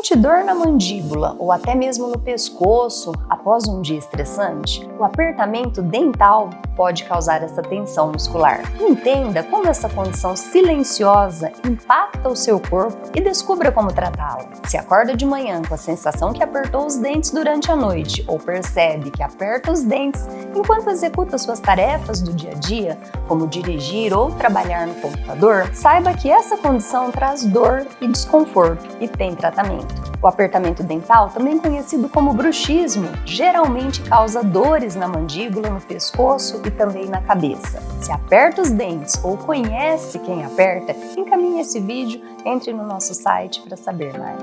Sente dor na mandíbula ou até mesmo no pescoço após um dia estressante? O apertamento dental pode causar essa tensão muscular. Entenda como essa condição silenciosa impacta o seu corpo e descubra como tratá-la. Se acorda de manhã com a sensação que apertou os dentes durante a noite ou percebe que aperta os dentes enquanto executa suas tarefas do dia a dia, como dirigir ou trabalhar no computador, saiba que essa condição traz dor e desconforto e tem tratamento. O apertamento dental, também conhecido como bruxismo, geralmente causa dores na mandíbula, no pescoço e também na cabeça. Se aperta os dentes ou conhece quem aperta, encaminhe esse vídeo, entre no nosso site para saber mais.